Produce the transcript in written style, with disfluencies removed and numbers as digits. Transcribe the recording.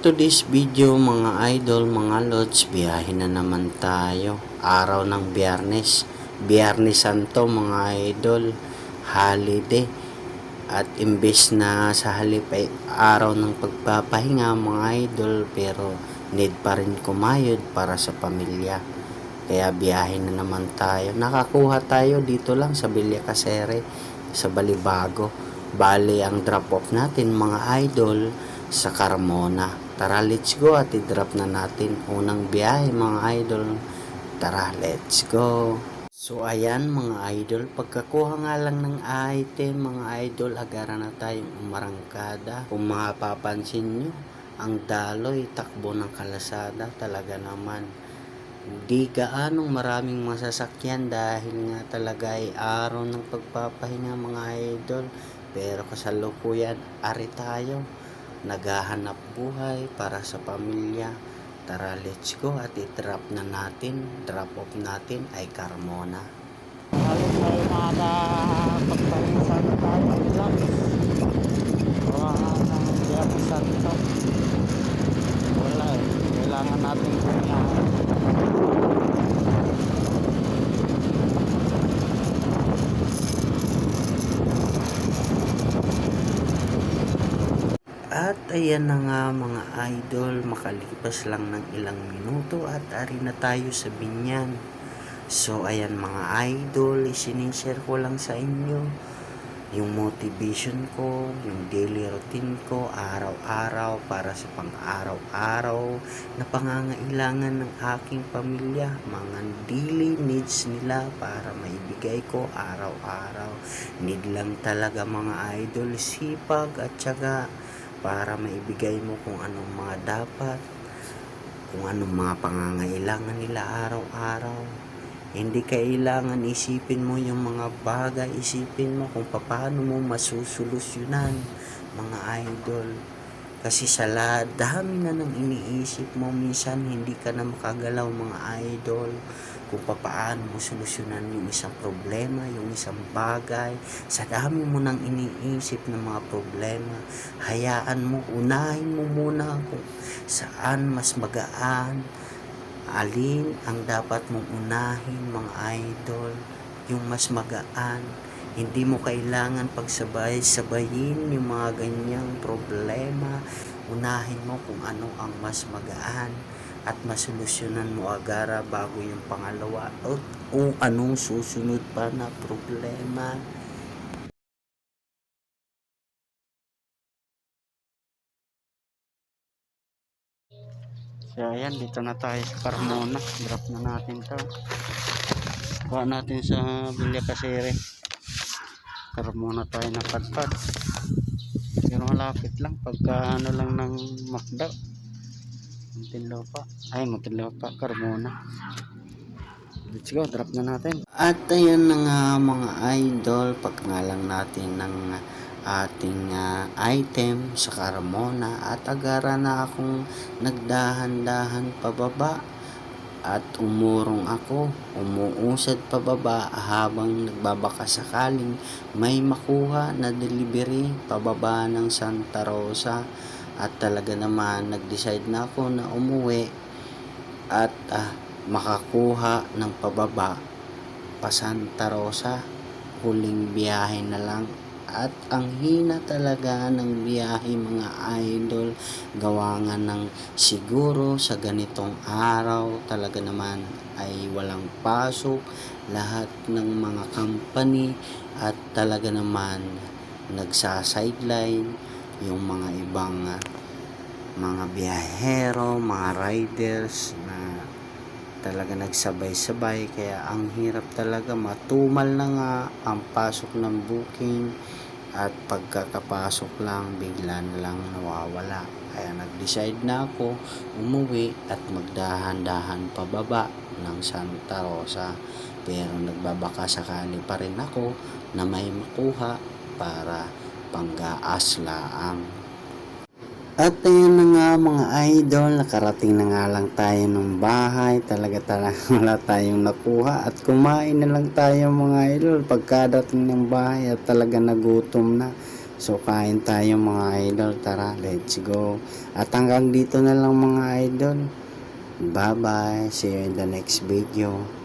today's video mga idol, mga lods, biyahe na naman tayo. Araw ng Biyernes, Biyernes Santo mga idol, holiday. At imbes na sa halip ay araw ng pagpapahinga mga idol, pero need pa rin kumayod para sa pamilya. Kaya biyahe na naman tayo. Nakakuha tayo dito lang sa Villa Casere, sa Balibago. Bali ang drop off natin mga idol sa Carmona. Tara, let's go at i-drop na natin unang biyahe mga idol. Tara, let's go. So ayan mga idol, pagkakuha nga lang ng item mga idol, agara na tayong umarangkada. Kung mapapansin nyo, ang daloy, takbo ng kalasada talaga naman. Di gaanong maraming masasakyan dahil nga talaga ay araw ng pagpapahinga mga idol. Pero kasalukuyan, ari tayo. Naghahanap buhay para sa pamilya. Tara, let's go at i-drop na natin. Drop off natin ay Carmona. Halos ay makakapagpahinga sana tayo. Relax. Gawa ng Biyernes Santo. Wala eh. Kailangan natin kumain. At ayan na nga mga idol, makalipas lang ng ilang minuto at ari na tayo sa Binyan. So ayan mga idol, isinishare ko lang sa inyo yung motivation ko, yung daily routine ko, araw-araw para sa pang-araw-araw na pangangailangan ng aking pamilya, mga daily needs nila para maibigay ko araw-araw. Need lang talaga mga idol, sipag at syaga para maibigay mo kung anong mga dapat, kung anong mga pangangailangan nila araw-araw. Hindi kailangan isipin mo yung mga bagay, isipin mo kung paano mo masusolusyonan mga idol. Kasi sa dami na ng iniisip mo, minsan hindi ka na makagalaw mga idol kung paano mo solusyonan yung isang problema, yung isang bagay. Sa dami mo nang iniisip ng mga problema, hayaan mo, unahin mo muna kung saan mas magaan, alin ang dapat mong unahin mga idol, yung mas magaan. Hindi mo kailangan pagsabay-sabayin yung mga ganyang problema. Unahin mo kung ano ang mas magaan at masolusyonan mo agara bago yung pangalawa o anong susunod pa na problema. So ayan, dito na tayo sa Carmona. Drop na natin to. Kuha natin sa Villa Casere. Carmona tayo napadpad. Pero malapit lang. Pagka ano lang ng Macdo. Muntinlupa. Carmona. Let's go, drop na natin. At ayan na nga mga idol, pag nga lang natin ng ating item sa Carmona at agara na akong nagdahan-dahan pababa at umuusad pababa habang nagbabaka sakaling may makuha na delivery pababa ng Santa Rosa. At talaga naman nag-decide na ako na umuwi at makakuha ng pababa pa Santa Rosa. Huling biyahe na lang at ang hina talaga ng biyahe mga idol, gawa nga ng siguro sa ganitong araw talaga naman ay walang pasok lahat ng mga company at talaga naman nagsa-sideline yung mga ibang mga biyahero, mga riders na talaga nagsabay-sabay. Kaya ang hirap talaga, matumal na nga ang pasok ng booking at pagkakapasok lang bigla na lang nawawala. Kaya nag-decide na ako umuwi at magdahan-dahan pababa ng Santa Rosa, pero nagbabaka sakali pa rin ako na may makuha para panggaas laang. At ayan na nga mga idol, nakarating na nga lang tayo ng bahay. Talaga wala tayong nakuha at kumain na lang tayo mga idol pagkadating ng bahay at talaga nagutom na. So kain tayo mga idol, tara, let's go. At hanggang dito na lang mga idol. Bye bye, see you in the next video.